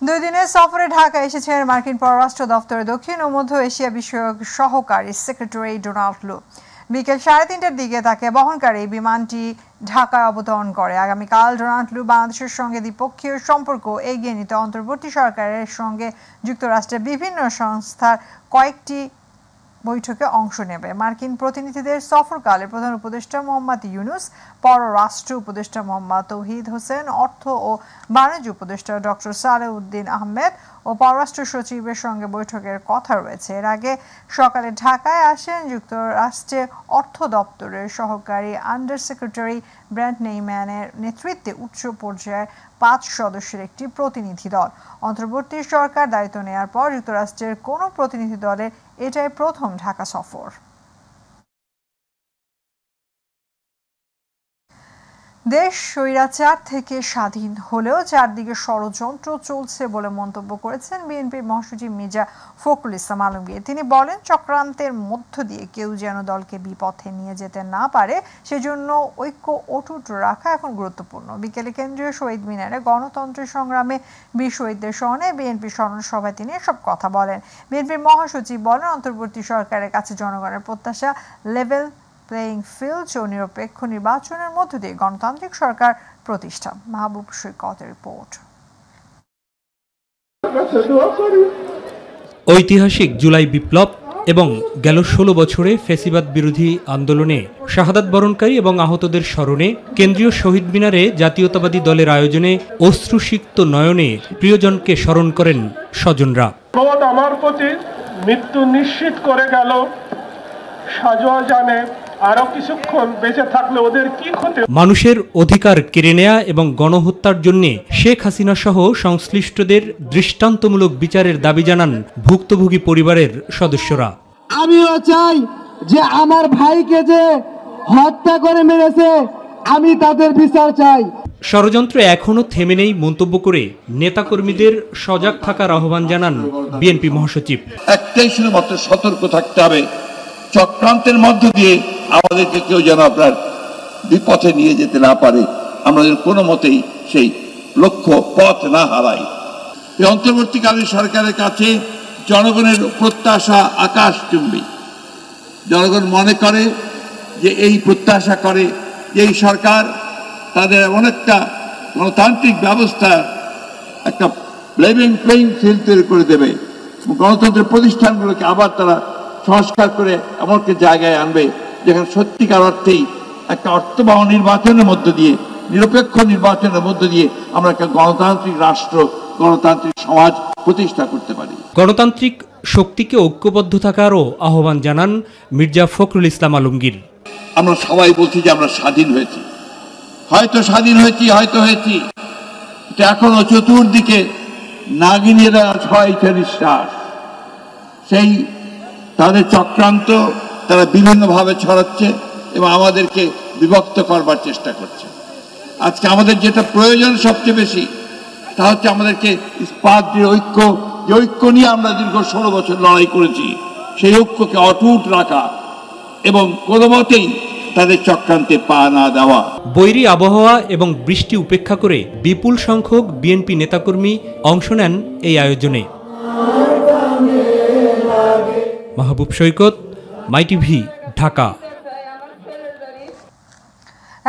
দুই দিনের সফরে ঢাকা এসেছেন মার্কিন পররাষ্ট্র দপ্তরের দক্ষিণ ও মধ্য এশিয়া বিষয়ক সহকারী সেক্রেটারি ডোনাল্ড লু। বিকেল 3:30টার দিকে তাকে বহনকারী বিমানটি ঢাকায় অবতরণ করে। আগামীকাল ডোনাল্ড লু বাংলাদেশের সঙ্গে দ্বিপক্ষীয় সম্পর্ক এগিয়ে নিতে অন্তর্বর্তী সরকারের সঙ্গে যুক্তরাষ্ট্রের বিভিন্ন সংস্থার কয়েকটি বৈঠকে অংশ নেবে। মার্কিন প্রতিনিধিদের সফরকালে প্রধান উপদেষ্টা মোহাম্মদ ইউনুস, পররাষ্ট্র উপদেষ্টা মোহাম্মদ তৌহিদ হোসেন, অর্থ ও বাণিজ্য উপদেষ্টা ডক্টর সালেউদ্দিন আহমেদ ও পররাষ্ট্র সচিবের সঙ্গে বৈঠকের কথা রয়েছে। এর আগে সকালে ঢাকায় আসেন যুক্তরাষ্ট্রের অর্থ দপ্তরের সহকারী আন্ডার সেক্রেটারি ব্র্যান্ট নেইম্যানের নেতৃত্বে উচ্চ পর্যায়ের 5 সদস্যের একটি প্রতিনিধি দল। অন্তর্বর্তী সরকার দায়িত্ব নেওয়ার পর যুক্তরাষ্ট্রের কোনো প্রতিনিধি দলের এটাই প্রথম ঢাকা সফর। দেশ স্বৈরাচার থেকে স্বাধীন হলেও চারদিকে ষড়যন্ত্র চলছে বলে মন্তব্য করেছেন বিএনপির মহাসচিব মির্জা ফখরুল ইসলাম আলমগীর। তিনি বলেন, চক্রান্তের মধ্য দিয়ে কেউ যেন দলকে বিপথে নিয়ে যেতে না পারে, সেজন্য ঐক্য অটুট রাখা এখন গুরুত্বপূর্ণ। বিকেলে কেন্দ্রীয় শহীদ মিনারে গণতন্ত্রের সংগ্রামে বীর শহীদদের স্মরণে বিএনপি স্মরণ সভায় তিনি এসব কথা বলেন। বিএনপির মহাসচিব বলেন, অন্তর্বর্তী সরকারের কাছে জনগণের প্রত্যাশা লেভেল প্লেইং ফিল্ড ও নিরপেক্ষ নির্বাচনের মধ্য দিয়ে গণতান্ত্রিক সরকার প্রতিষ্ঠা। মাহবুব সৈকতের রিপোর্ট। ঐতিহাসিক জুলাই বিপ্লব এবং গেল 16 বছরে ফ্যাসিবাদ বিরোধী আন্দোলনে শাহাদাত বরণকারী এবং আহতদের স্মরণে কেন্দ্রীয় শহীদ মিনারে জাতীয়তাবাদী দলের আয়োজনে অশ্রুসিক্ত নয়নে প্রিয়জনকে স্মরণ করেন স্বজনরা। আমার প্রতি মৃত্যু নিশ্চিত করে গেল, সাজোয়া জানে আরো কিছুক্ষণ বেঁচে থাকলে ওদের কি ক্ষতি। মানুষের অধিকার কেড়ে নেয়া এবং গণহত্যার জন্য শেখ হাসিনা সহ সংশ্লিষ্টদের দৃষ্টান্তমূলক বিচারের দাবি জানান ভুক্তভোগী পরিবারের সদস্যরা। আমিও চাই যে আমার ভাইকে যে হত্যা করে মেরেছে, আমি তাদের বিচার চাই। ষড়যন্ত্র এখনো থেমে নেই মন্তব্য করে নেতাকর্মীদের সজাগ থাকার আহ্বান জানান বিএনপি মহাসচিব। একটাই শুধুমাত্র সতর্ক থাকতে হবে, চক্রান্তের মধ্য দিয়ে আমাদেরকে কেউ যেন আপনার বিপথে নিয়ে যেতে না পারে, আমরা যেন কোনো মতেই সেই লক্ষ্য পথ না হারাই। এই অন্তর্বর্তীকালীন সরকারের কাছে জনগণের প্রত্যাশা আকাশচুম্বী। জনগণ মনে করে যে এই প্রত্যাশা করে যে এই সরকার তাদের অনেকটা গণতান্ত্রিক ব্যবস্থা একটা লেভেল প্লেইং ফিল্ড তৈরি করে দেবে, গণতন্ত্রের প্রতিষ্ঠানগুলোকে আবার তারা সংস্কার করে এমন একটি জায়গায় আনবে যেখানে সত্যিকার অর্থেই একটা অর্থবহ নির্বাচনের মধ্য দিয়ে, নিরপেক্ষ নির্বাচনের মধ্য দিয়ে আমরা একটা গণতান্ত্রিক রাষ্ট্র, গণতান্ত্রিক সমাজ প্রতিষ্ঠা করতে পারি। গণতান্ত্রিক শক্তিকে ঐক্যবদ্ধ থাকারও আহ্বান জানান মির্জা ফখরুল ইসলাম আলমগীর। আমরা সবাই বলছি যে আমরা স্বাধীন হয়েছি, হয়তো স্বাধীন হয়েছি, হয়তো হয়েছি, এখনো চতুর্দিকে নাগিনীরা ছয়টা নিঃশ্বাস, সেই তাদের চক্রান্ত তারা বিভিন্নভাবে ছড়াচ্ছে এবং আমাদেরকে বিভক্ত করবার চেষ্টা করছে। আজকে আমাদের যেটা প্রয়োজন সবচেয়ে বেশি, তা হচ্ছে আমাদেরকে ইস্পাত যে ঐক্য, যে ঐক্য নিয়ে আমরা দীর্ঘ 16 বছর লড়াই করেছি, সেই ঐক্যকে অটুট রাখা এবং কোনো মতেই তাদের চক্রান্তে পা না দেওয়া। বৈরী আবহাওয়া এবং বৃষ্টি উপেক্ষা করে বিপুল সংখ্যক বিএনপি নেতাকর্মী অংশ নেন এই আয়োজনে। মাহবুব সৈকত, মাইটিভি, ঢাকা।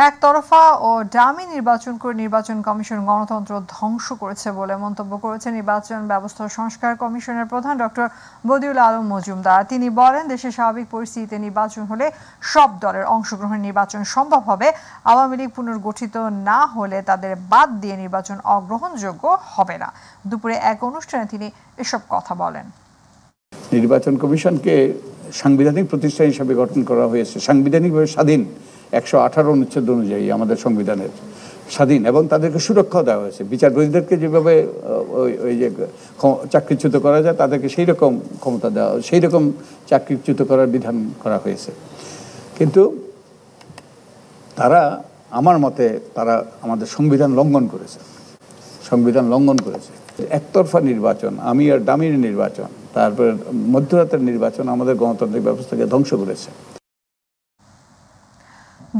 একতরফা ও ডামি নির্বাচন করে নির্বাচন কমিশন গণতন্ত্র ধ্বংস করেছে বলে মন্তব্য করেছে নির্বাচন ব্যবস্থা সংস্কার কমিশনের প্রধান ডক্টর বদিউল আলম মজুমদার। তিনি বলেন, দেশের স্বাভাবিক পরিস্থিতিতে নির্বাচন হলে সব দলের অংশগ্রহণে নির্বাচন সম্ভব হবে। আওয়ামী লীগ পুনর্গঠিত না হলে তাদের বাদ দিয়ে নির্বাচন অগ্রহণযোগ্য হবে না। দুপুরে এক অনুষ্ঠানে তিনি এসব কথা বলেন। নির্বাচন কমিশনকে সাংবিধানিক প্রতিষ্ঠান হিসেবে গঠন করা হয়েছে, সাংবিধানিকভাবে স্বাধীন, 118 অনুচ্ছেদ অনুযায়ী আমাদের সংবিধানের স্বাধীন, এবং তাদেরকে সুরক্ষা দেওয়া হয়েছে। বিচারপতিদেরকে যেভাবে ওই যে চাকরিচ্যুত করা যায়, তাদেরকে সেই রকম ক্ষমতা দেওয়া, সেই রকম চাকরিচ্যুত করার বিধান করা হয়েছে। কিন্তু তারা, আমার মতে, তারা আমাদের সংবিধান লঙ্ঘন করেছে, সংবিধান লঙ্ঘন করেছে। একতরফা নির্বাচন, আমি আর ডামির নির্বাচন, তারপরে মধ্যরাতের নির্বাচন আমাদের গণতান্ত্রিক ব্যবস্থাকে ধ্বংস করেছে।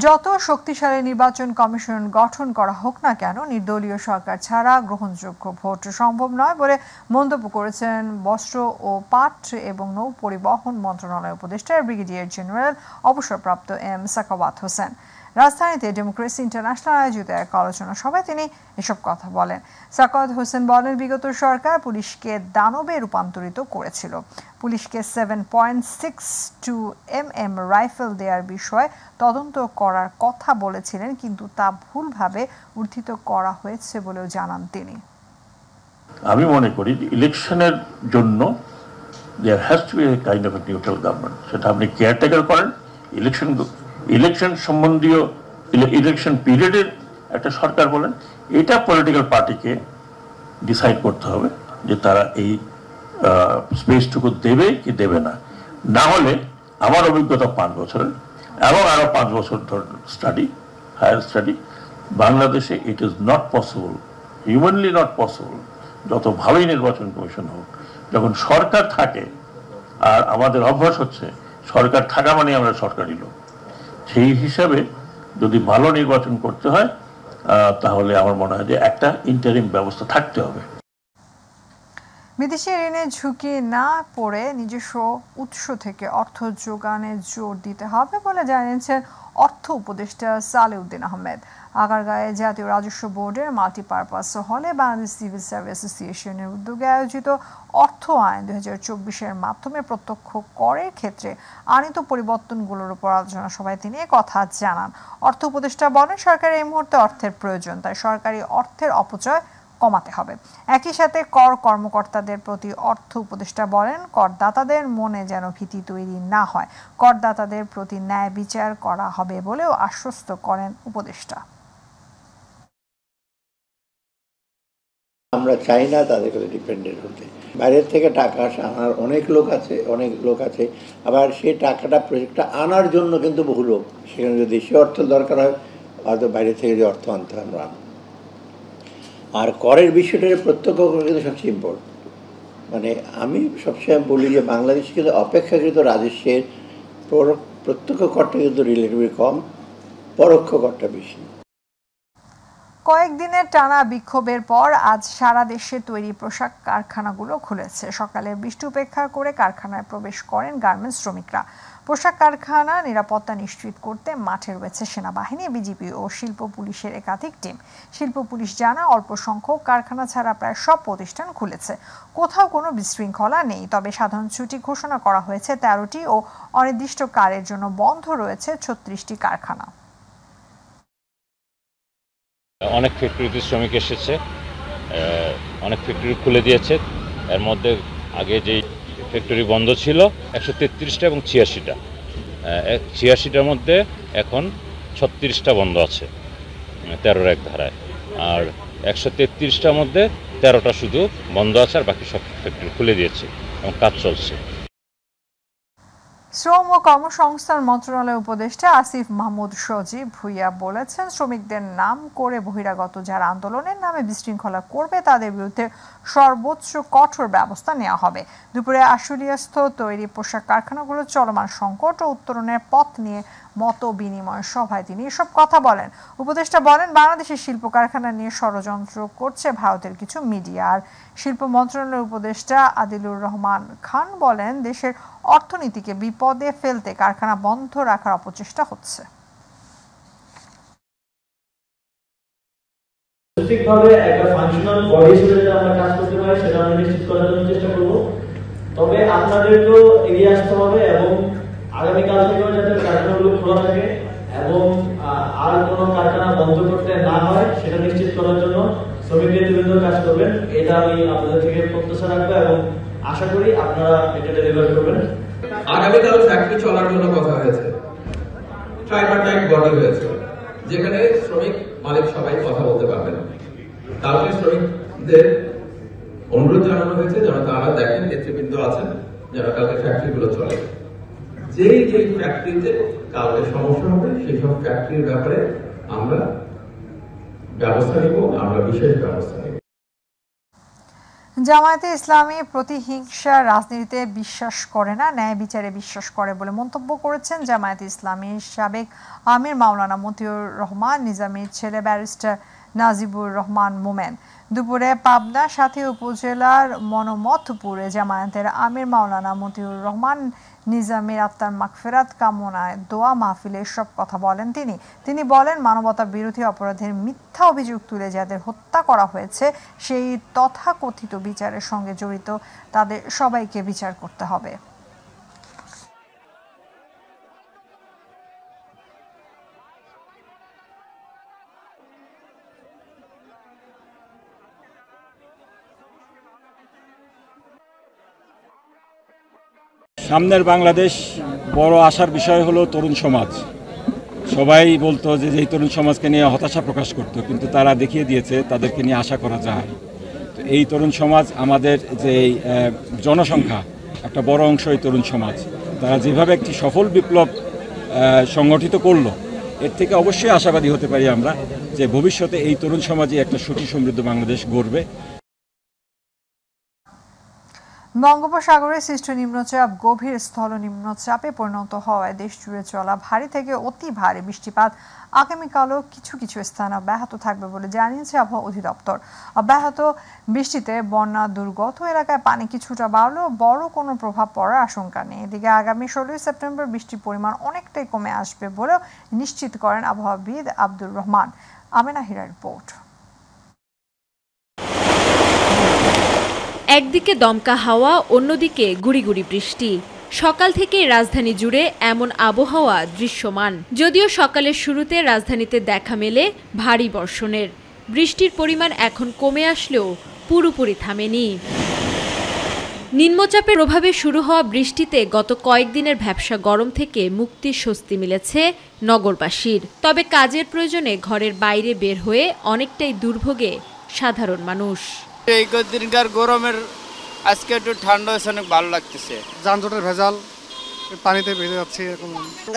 যত শক্তিশালী নির্বাচন কমিশন গঠন করা হোক না কেন নির্দলীয় সরকার ছাড়া গ্রহণযোগ্য ভোট সম্ভব নয় বলে মন্তব্য করেছেন বস্ত্র ও পাট এবং নৌ পরিবহন মন্ত্রণালয় উপদেষ্টা ব্রিগেডিয়ার জেনারেল অবসরপ্রাপ্ত এম সাখাওয়াত হোসেন। রাজধানীতে ডেমোক্রেসি ইন্টারন্যাশনাল আয়োজিত এক আলোচনা সভায় তিনি এসব কথা বলেন। সাখাওয়াত হোসেন বলেন, বিগত সরকার পুলিশকে দানবে রূপান্তরিত করেছিল। পুলিশকে 7.62 mm রাইফেল দেওয়ার বিষয়ে তদন্ত করার কথা বলেছিলেন, কিন্তু তা ভুলভাবে উদ্ধৃত করা হয়েছে বলেও জানান তিনি। আমি মনে করি ইলেকশনের জন্য there has to be a kind of a neutral government. সেটা আপনি কেয়ারটেকার করেন, ইলেকশন সম্বন্ধীয় ইলেকশন পিরিয়ডের একটা সরকার বলেন, এটা পলিটিক্যাল পার্টিকে ডিসাইড করতে হবে যে তারা এই স্পেসটুকু দেবে কি দেবে না। না হলে আমার অভিজ্ঞতা 5 বছরের এবং আরো 5 বছর ধরে হায়ার স্টাডি, বাংলাদেশে it is not possible, humanly not possible, যত ভালোই নির্বাচন কমিশন হোক, যখন সরকার থাকে। আর আমাদের অভ্যাস হচ্ছে সরকার থাকা মানে আমরা সরকারি লোক। সেই হিসাবে যদি ভালো নির্বাচন করতে হয় তাহলে আমার মনে হয় যে একটা ইন্টারিম ব্যবস্থা থাকতে হবে। বিদেশি ঋণে ঝুঁকি না পড়ে নিজস্ব উৎস থেকে অর্থ যোগানে জোর দিতে হবে বলে জানিয়েছেন অর্থ উপদেষ্টা সালেউদ্দিন আহমেদ। আগারগাঁয়ে জাতীয় রাজস্ব বোর্ডের মাল্টিপারপাস হলে বাংলাদেশ সিভিল সার্ভিস অ্যাসোসিয়েশনের উদ্যোগে আয়োজিত অর্থ আইন 2024-এর মাধ্যমে প্রত্যক্ষ করের ক্ষেত্রে আনিত পরিবর্তনগুলোর উপর আলোচনা সভায় তিনি কথা জানান। অর্থ উপদেষ্টা বলেন, সরকারের এই মুহূর্তে অর্থের প্রয়োজন, তাই সরকারি অর্থের অপচয় কমাতে হবে। একই সাথে কর্মকর্তাদের প্রতি অর্থ উপদেষ্টা বলেন, করদাতাদের মনে যেন ভীতি তৈরি না হয়, করদাতাদের প্রতি ন্যায় বিচার করা হবে বলেও আশ্বস্ত করেন উপদেষ্টা। আমরা চাই না তাদের কাছে ডিপেন্ডেন্ট হতে। বাইরের থেকে টাকা আনার অনেক লোক আছে, আবার সেই টাকাটা প্রজেক্টটা আনার জন্য কিন্তু বহু লোক, সেখানে যদি দেশি অর্থ দরকার হয় হয়তো বাইরে থেকে যে অর্থ আনতে হয় আমরা। আর করের বিষয়টা প্রত্যক্ষ কর কিন্তু সবচেয়ে ইম্পর্টেন্ট। মানে আমি সবসময় বলি যে বাংলাদেশ কিন্তু অপেক্ষাকৃত রাজস্বের প্রত্যক্ষ করটা কিন্তু রিলেটিভলি কম, পরোক্ষ করটা বেশি। কয়েকদিনের টানা বিক্ষোভের পর আজ সারা দেশে তৈরি পোশাক কারখানাগুলো খুলেছে। সকালে বৃষ্টি উপেক্ষা করে কারখানায় প্রবেশ করেন গার্মেন্টস শ্রমিকরা। পোশাক কারখানা নিরাপত্তা নিশ্চিত করতে মাঠে রয়েছে সেনাবাহিনী, বিজিবি ও শিল্প পুলিশের একাধিক টিম। শিল্প পুলিশ জানায়, অল্প সংখ্যক কারখানা ছাড়া প্রায় সব প্রতিষ্ঠান খুলেছে। কোথাও কোনো বিশৃঙ্খলা নেই, তবে সাধারণ ছুটি ঘোষণা করা হয়েছে 13টি ও অনির্দিষ্টকালের জন্য বন্ধ রয়েছে 36টি কারখানা। অনেক ফ্যাক্টরিতে শ্রমিক এসেছে, অনেক ফ্যাক্টরি খুলে দিয়েছে। এর মধ্যে আগে যেই ফ্যাক্টরি বন্ধ ছিল 133টা এবং 86টা, 86টার মধ্যে এখন 36টা বন্ধ আছে 13-1 ধারায়, আর 133টার মধ্যে 13টা শুধু বন্ধ আছে, আর বাকি সব ফ্যাক্টরি খুলে দিয়েছে এবং কাজ চলছে। শ্রম ও কর্মসংস্থান মন্ত্রণালয়ের উপদেষ্টা আসিফ মাহমুদ সজীব ভুইয়া বলেছেন, শ্রমিকদের নাম করে বহিরাগত যারা আন্দোলনের নামে বিশৃঙ্খলা করবে তাদের বিরুদ্ধে সর্বোচ্চ কঠোর ব্যবস্থা নেওয়া হবে। দুপুরে আশুলিয়াস্থ তৈরি পোশাক কারখানাগুলো চলমান সংকট ও উত্তরণের পথ নিয়ে মত বিনিময় সভায় তিনি এসব কথা বলেন। উপদেষ্টা বলেন, বাংলাদেশের শিল্প কারখানা নিয়ে ষড়যন্ত্র করছে ভারতের কিছু মিডিয়া। আর শিল্প মন্ত্রণালয়ের উপদেষ্টা আদিলুর রহমান খান বলেন, দেশের অর্থনীতিকে বিপদে ফেলতে কারখানা বন্ধ রাখার অপচেষ্টা হচ্ছে। ঠিকভাবে একটা ফাংশনাল বডি হিসেবে আমরা কাজ করতে পারি সেটা আমরা নিশ্চিত করার জন্য চেষ্টা করব। তবে আপনাদেরকেও এগিয়ে আসতে হবে এবং আগামীকাল থেকেও যাতে কারখানাগুলো খোলা থাকে এবং আর কোনো কারখানা বন্ধ করতে না হয় সেটা নিশ্চিত করার জন্য শ্রমিক নেতৃবৃন্দ কাজ করবেন। এটা আমি আপনাদের থেকে প্রত্যাশা রাখবো এবং আশা করি আপনারা এটা ডেলিভার করবেন। আগামীকাল ফ্যাক্টরি চলার জন্য কথা হয়েছে, ট্রাইপার্টাইট বডি হয়েছে, যেখানে শ্রমিক মালিক সবাই কথা বলতে পারবেন। কালকে শ্রমিকদের অনুরোধ জানানো হয়েছে যেন তারা দেখেন নেতৃবৃন্দ আছেন যারা কালকে ফ্যাক্টরিগুলো চলে। যেই ফ্যাক্টরিতে কালকে সমস্যা হবে সেই সব ফ্যাক্টরির ব্যাপারে আমরা ব্যবস্থা নিব, আমরা বিশেষ ব্যবস্থা নিব। জামায়াতে ইসলামী প্রতিহিংসা রাজনীতিতে বিশ্বাস করে না, ন্যায় বিচারে বিশ্বাস করে বলে মন্তব্য করেছেন জামায়াতে ইসলামীর সাবেক আমির মাওলানা মতিউর রহমান নিজামীর ছেলে ব্যারিস্টার নাজিবুর রহমান মোমেন। দুপুরে পাবনা সাথী উপজেলার মনমথপুরে জামায়াতের আমির মাওলানা মতিউর রহমান নিজামীর আত্মার মাগফিরাত কামনায় দোয়া মাহফিলে সব কথা বলেন তিনি বলেন, মানবতা বিরোধী অপরাধের মিথ্যা অভিযোগ তুলে যাদের হত্যা করা হয়েছে সেই তথাকথিত বিচারের সঙ্গে জড়িত তাদের সবাইকে বিচার করতে হবে। সামনের বাংলাদেশ বড় আশার বিষয় হলো তরুণ সমাজ। সবাই বলতো যে এই তরুণ সমাজকে নিয়ে হতাশা প্রকাশ করত, কিন্তু তারা দেখিয়ে দিয়েছে তাদেরকে নিয়ে আশা করা যায়। তো এই তরুণ সমাজ, আমাদের যে জনসংখ্যা একটা বড় অংশ এই তরুণ সমাজ, তারা যেভাবে একটি সফল বিপ্লব সংগঠিত করলো, এর থেকে অবশ্যই আশাবাদী হতে পারি আমরা যে ভবিষ্যতে এই তরুণ সমাজই একটা সুখী সমৃদ্ধ বাংলাদেশ গড়বে। বঙ্গোপসাগরে সৃষ্ট নিম্নচাপ গভীর স্থল নিম্নচাপে পরিণত হওয়ায় দেশ জুড়ে চলা ভারী থেকে অতি ভারী বৃষ্টিপাত আগামীকালও কিছু কিছু স্থানে অব্যাহত থাকবে বলে জানিয়েছে আবহাওয়া অধিদপ্তর। অব্যাহত বৃষ্টিতে বন্যা দুর্গত এলাকায় পানি কিছুটা বাড়লেও বড় কোনো প্রভাব পড়ার আশঙ্কা নেই। এদিকে আগামী 16 সেপ্টেম্বর বৃষ্টির পরিমাণ অনেকটাই কমে আসবে বলেও নিশ্চিত করেন আবহাওয়াবিদ আব্দুর রহমান। আমেনা হীরার রিপোর্ট। একদিকে দমকা হাওয়া, অন্যদিকে গুড়ি গুড়ি বৃষ্টি। সকাল থেকে রাজধানী জুড়ে এমন আবহাওয়া দৃশ্যমান। যদিও সকালের শুরুতে রাজধানীতে দেখা মেলে ভারী বর্ষণের। বৃষ্টির পরিমাণ এখন কমে আসলেও পুরোপুরি থামেনি। নিম্নচাপের প্রভাবে শুরু হওয়া বৃষ্টিতে গত কয়েকদিনের ভ্যাপসা গরম থেকে মুক্তির স্বস্তি মিলেছে নগরবাসীর। তবে কাজের প্রয়োজনে ঘরের বাইরে বের হয়ে অনেকটাই দুর্ভোগে সাধারণ মানুষ। এই কয়েকদিনকার গরমের আজকে একটু ঠান্ডা হয়েছে, অনেক ভালো লাগতেছে। যানজটের ভেজাল, পানিতে ভেজে যাচ্ছে এরকম।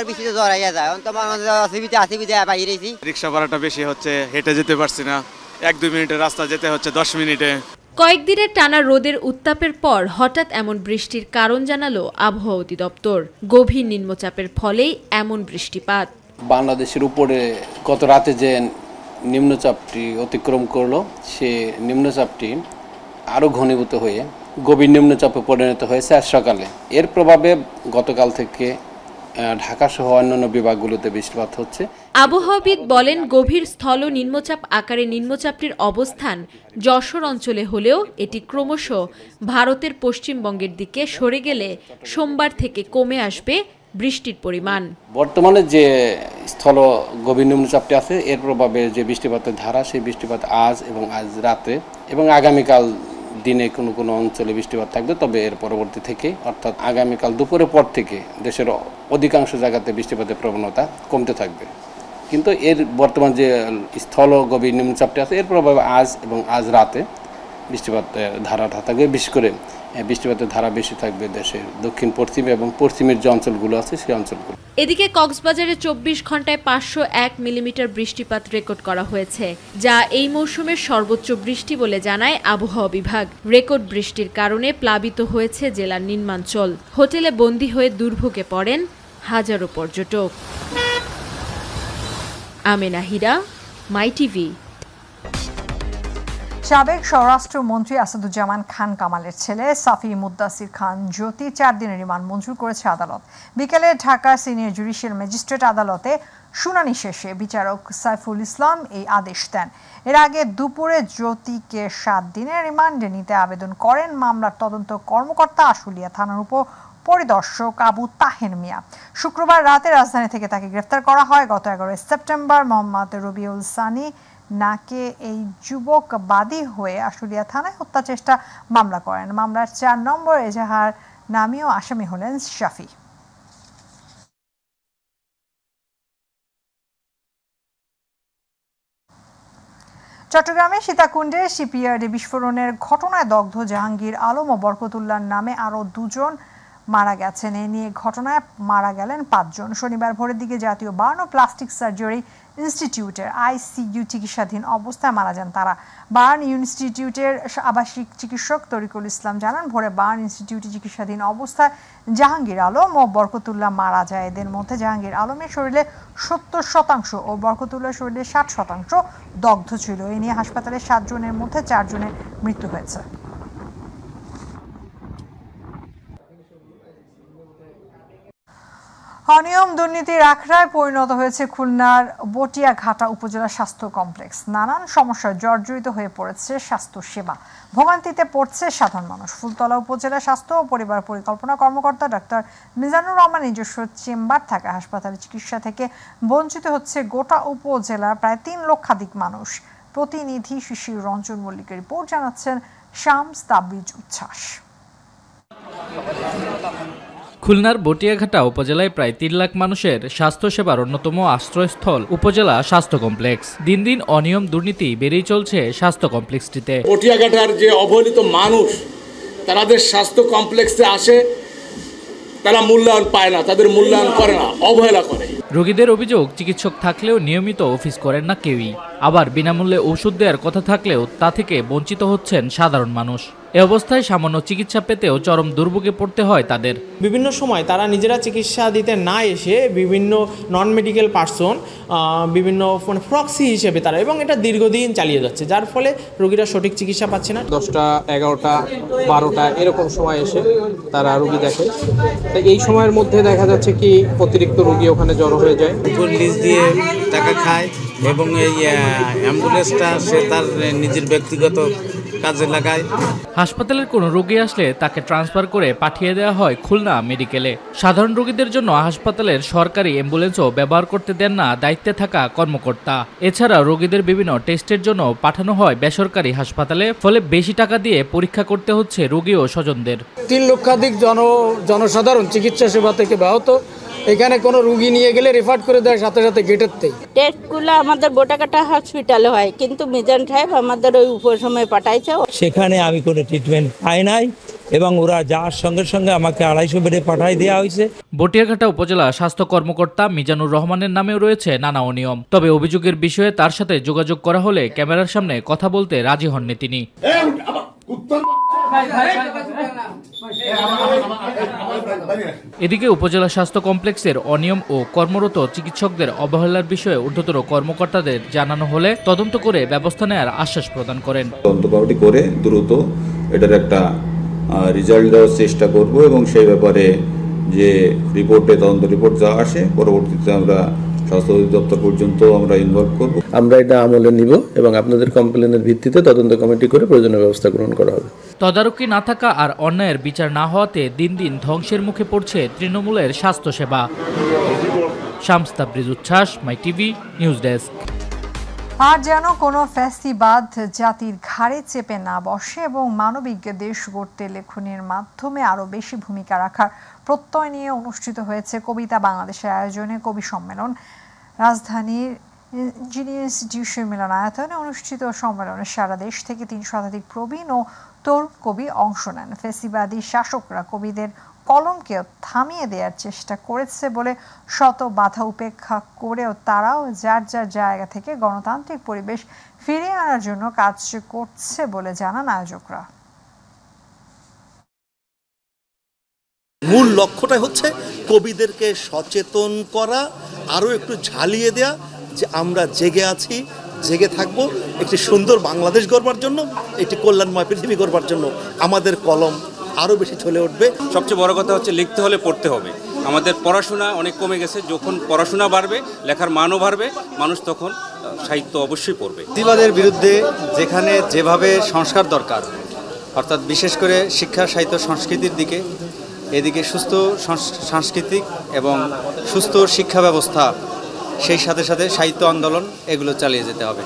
বৃষ্টিতে জড়াইয়া যায়, রিক্সা ভাড়াটা বেশি হচ্ছে, হেঁটে যেতে পারছি না। 1-2 মিনিটের রাস্তা যেতে হচ্ছে 10 মিনিটে। কয়েকদিনের টানা রোদের উত্তাপের পর হঠাৎ এমন বৃষ্টির কারণ জানালো আবহাওয়া অধিদপ্তর। গভীর নিম্নচাপের ফলেই এমন বৃষ্টিপাত। বাংলাদেশের উপরে গত রাতে যে নিম্নচাপটি অতিক্রম করলো, সে নিম্নচাপটি আরও ঘনীভূত হয়ে গভীর নিম্নচাপে পরিণত হয়েছে আজ সকালে। এর প্রভাবে গতকাল থেকে ঢাকা সহ অন্যান্য বিভাগগুলোতে বৃষ্টিপাত হচ্ছে। আবহাওয়াবিদ বলেন, গভীর স্থল নিম্নচাপ আকারে নিম্নচাপটির অবস্থান যশোর অঞ্চলে হলেও এটি ক্রমশ ভারতের পশ্চিমবঙ্গের দিকে সরে গেলে সোমবার থেকে কমে আসবে বৃষ্টির পরিমাণ। বর্তমানে যে স্থল গভীর নিম্নচাপটি আছে, এর প্রভাবে যে বৃষ্টিপাতের ধারা, সেই বৃষ্টিপাত আজ এবং আজ রাতে এবং আগামীকাল দিনে কোনো কোনো অঞ্চলে বৃষ্টিপাত থাকবে। তবে এর পরবর্তী থেকে, অর্থাৎ আগামীকাল দুপুরের পর থেকে দেশের অধিকাংশ জায়গাতে বৃষ্টিপাতের প্রবণতা কমতে থাকবে। কিন্তু এর বর্তমান যে স্থল গভীর নিম্নচাপটি আছে, এর প্রভাবে আজ এবং আজ রাতে বৃষ্টিপাতের ধারাটা থাকবে। বিশেষ করে বৃষ্টিপাতের ধারা বেশি থাকবে দেশের দক্ষিণ পশ্চিমে এবং পশ্চিমের যে অঞ্চলগুলো আছে সেই অঞ্চলগুলো। এদিকে কক্সবাজারে 24 ঘন্টায় 501 মিলিমিটার বৃষ্টিপাত রেকর্ড করা হয়েছে, যা এই মৌসুমের সর্বোচ্চ বৃষ্টি বলে জানায় আবহাওয়া বিভাগ। রেকর্ড বৃষ্টির কারণে প্লাবিত হয়েছে জেলার নিম্নাঞ্চল। হোটেলে বন্দী হয়ে দুর্ভোগে পড়েন হাজারো পর্যটক। আমেনা হীরা, মাই টিভি। সাবেক স্বরাষ্ট্রমন্ত্রী আসাদুজ্জামান খান কামালের ছেলে সাফি মুদ্দাসির খান জ্যোতি 4 দিনের রিমান্ড মঞ্জুর করেছে আদালত। বিকেলে ঢাকা সিনিয়র জুডিশিয়াল ম্যাজিস্ট্রেট আদালতে শুনানি শেষে বিচারক সাইফুল ইসলাম এই আদেশ দেন। এর আগে দুপুরে জ্যোতিকে 7 দিনের রিমান্ডে নিতে আবেদন করেন মামলার তদন্ত কর্মকর্তা আশুলিয়া থানার উপর পরিদর্শক আবু তাহের মিয়া। শুক্রবার রাতে রাজধানী থেকে তাকে গ্রেফতার করা হয়। গত 11 সেপ্টেম্বর মোহাম্মদ রবিউল সানি নাকে এই যুবক বাদী হয়ে আশুলিয়া থানায় হত্যা চেষ্টা মামলা করেন। মামলার 4 নম্বর এজাহার নামীয় আসামি হলেন শাফি। চট্টগ্রামে সীতাকুণ্ডে শিপইয়ার্ডে বিস্ফোরণের ঘটনায় দগ্ধ জাহাঙ্গীর আলম ও বরকতুল্লাহর নামে আরও 2 জন মারা গেছেন। এ নিয়ে ঘটনায় মারা গেলেন 5 জন। শনিবার ভোরের দিকে জাতীয় বার্ন ও প্লাস্টিক সার্জারি ইনস্টিটিউটের আইসিইউ চিকিৎসাধীন অবস্থায় মারা যান তারা। বার্ন ইনস্টিটিউটের আবাসিক চিকিৎসক তরিকুল ইসলাম জানান, ভোরে বার্ন ইনস্টিটিউটে চিকিৎসাধীন অবস্থায় জাহাঙ্গীর আলম ও বরকতুল্লাহ মারা যায়। এদের মধ্যে জাহাঙ্গীর আলমের শরীরে 70% ও বরকতুল্লাহ শরীরে 60% দগ্ধ ছিল। এ নিয়ে হাসপাতালে 7 জনের মধ্যে 4 জনের মৃত্যু হয়েছে। অনিয়ম দুর্নীতির আখড়ায় পরিণত হয়েছে খুলনার বটিয়াঘাটা উপজেলা স্বাস্থ্য কমপ্লেক্স। নানান সমস্যায় জর্জরিত হয়ে পড়েছে স্বাস্থ্য সেবা, ভোগান্তিতে পড়ছে সাধারণ মানুষ। ফুলতলা উপজেলা স্বাস্থ্য ও পরিবার পরিকল্পনা কর্মকর্তা ডাক্তার মিজানুর রহমান নিজস্ব চেম্বার থাকা হাসপাতালে চিকিৎসা থেকে বঞ্চিত হচ্ছে গোটা উপজেলার প্রায় 3 লক্ষাধিক মানুষ। প্রতিনিধি শিশির রঞ্জন মল্লিকের রিপোর্ট, জানাচ্ছেন শামস তাবরিজ উচ্ছ্বাস। খুলনার বটিয়াঘাটা উপজেলায় প্রায় 3 লাখ মানুষের স্বাস্থ্যসেবার অন্যতম আশ্রয়স্থল উপজেলা স্বাস্থ্য কমপ্লেক্স। দিন দিন অনিয়ম দুর্নীতি বেড়েই চলছে স্বাস্থ্য কমপ্লেক্সটিতে। বটিয়াঘাটার যে অবহেলিত মানুষ তাদের স্বাস্থ্য কমপ্লেক্সে আসে, তারা মূল্যায়ন পায় না, তাদের মূল্যায়ন করে না, অবহেলা করে। রোগীদের অভিযোগ, চিকিৎসক থাকলেও নিয়মিত অফিস করেন না কেউই। আবার বিনামূল্যে ওষুধ দেওয়ার কথা থাকলেও তা থেকে বঞ্চিত হচ্ছেন সাধারণ মানুষ। এ অবস্থায় সামান্য চিকিৎসা পেতেও চরম দুর্ভোগে পড়তে হয় তাদের। বিভিন্ন সময় তারা নিজেরা চিকিৎসা দিতে না এসে বিভিন্ন নন মেডিকেল পার্সন, বিভিন্ন প্রক্সি হিসেবে তারা, এবং এটা দীর্ঘদিন চালিয়ে যাচ্ছে, যার ফলে রোগীরা সঠিক চিকিৎসা পাচ্ছে না। 10টা, 11টা, 12টা এরকম সময় এসে তারা রোগী দেখে। তাই এই সময়ের মধ্যে দেখা যাচ্ছে কি অতিরিক্ত রোগী ওখানে জড়ো হয়ে যায়। লিজ দিয়ে টাকা খায় এবং এই অ্যাম্বুলেন্সটা সে তার নিজের ব্যক্তিগত কাজে লাগায়। হাসপাতালের কোনো রোগী আসলে তাকে ট্রান্সফার করে পাঠিয়ে দেওয়া হয় খুলনা মেডিকেলে। সাধারণ রোগীদের জন্য হাসপাতালের সরকারি অ্যাম্বুলেন্সও ব্যবহার করতে দেন না দায়িত্বে থাকা কর্মকর্তা। এছাড়া রোগীদের বিভিন্ন টেস্টের জন্য পাঠানো হয় বেসরকারি হাসপাতালে, ফলে বেশি টাকা দিয়ে পরীক্ষা করতে হচ্ছে রোগী ও স্বজনদের। 3 লক্ষাধিক জনসাধারণ চিকিৎসা সেবা থেকে ব্যাহত। এখানে কোনো রোগী নিয়ে গেলে রেফার করে দেয় সাথে সাথে গেটেরতেই। টেস্টগুলো আমাদের বোটাকাটা হসপিটালে হয়, কিন্তু মিজান সাহেব আমাদের ওই উপসময়ে পাঠাইছে। সেখানে আমি কোনো ট্রিটমেন্ট পাই নাই এবং ওরা যাওয়ার সঙ্গে সঙ্গে আমাকে 250 বেডে পাঠাই দেওয়া হয়েছে। বটিয়াঘাটা উপজেলা স্বাস্থ্য কর্মকর্তা মিজানুর রহমানের নামেও রয়েছে নানা অনিয়ম। তবে অভিযোগের বিষয়ে তার সাথে যোগাযোগ করা হলে ক্যামেরার সামনে কথা বলতে রাজি হননি তিনি। এদিকে উপজেলা স্বাস্থ্য কমপ্লেক্সের অনিয়ম ও কর্মরত চিকিৎসকদের অবহেলার বিষয়ে ঊর্ধ্বতন কর্মকর্তাদের জানানো হলে তদন্ত করে ব্যবস্থা নেওয়ার আশ্বাস প্রদান করেন। তদন্ত কমিটি করে দ্রুত এটার একটা রেজাল্ট দেওয়ার চেষ্টা করব এবং সেই ব্যাপারে যে তদন্ত রিপোর্ট যা আসে পরবর্তীতে আমরা স্বাস্থ্য অধিদপ্তর পর্যন্ত আমরা ইনভলভ করব। আমরা এটা আমলে নিব এবং আপনাদের কমপ্লেনের ভিত্তিতে তদন্ত কমিটি করে প্রয়োজনীয় ব্যবস্থা গ্রহণ করা হবে। তদারকি না থাকা আর অন্যায়ের বিচার না হওয়াতে দিন দিন ধ্বংসের মুখে পড়ছে তৃণমূলের স্বাস্থ্যসেবা। শামস তাবরিজ উচ্ছ্বাস, মাই টিভি নিউজ ডেস্ক। আর যেন কোনো ফ্যাসিবাদ জাতির ঘাড়ে চেপে না বসে এবং মানবিক দেশ গড়তে লেখনের মাধ্যমে আরও বেশি ভূমিকা রাখার প্রত্যয় নিয়ে অনুষ্ঠিত হয়েছে কবিতা বাংলাদেশের আয়োজনে কবি সম্মেলন। রাজধানীর ইঞ্জিনিয়ার ইনস্টিটিউশন মিলনায়তনে অনুষ্ঠিত সম্মেলনে সারা দেশ থেকে 300 শতাধিক প্রবীণ ও তরুণ কবি অংশ নেন। ফ্যাসিবাদী শাসকরা কবিদের কলমকে থামিয়ে দেওয়ার চেষ্টা করেছে বলে শত বাধা উপেক্ষা করেও তারাও যার যার জায়গা থেকে গণতান্ত্রিক পরিবেশ ফিরিয়ে আনার জন্য কাজ করছে বলে জানান আয়োজকরা। মূল লক্ষ্যটাই হচ্ছে কবিদেরকে সচেতন করা, আরও একটু ঝালিয়ে দেয়া যে আমরা জেগে আছি, জেগে থাকবো একটি সুন্দর বাংলাদেশ গড়বার জন্য, একটি কল্যাণময় পৃথিবী গড়বার জন্য আমাদের কলম আরও বেশি চলে উঠবে। সবচেয়ে বড় কথা হচ্ছে লিখতে হলে পড়তে হবে। আমাদের পড়াশোনা অনেক কমে গেছে। যখন পড়াশোনা বাড়বে, লেখার মানও বাড়বে, মানুষ তখন সাহিত্য অবশ্যই পড়বে। ফ্যাসিবাদের বিরুদ্ধে যেখানে যেভাবে সংস্কার দরকার, অর্থাৎ বিশেষ করে শিক্ষা, সাহিত্য, সংস্কৃতির দিকে, এদিকে সুস্থ সাংস্কৃতিক এবং সুস্থ শিক্ষা ব্যবস্থা, সেই সাথে সাথে সাহিত্য আন্দোলন, এগুলো চালিয়ে যেতে হবে।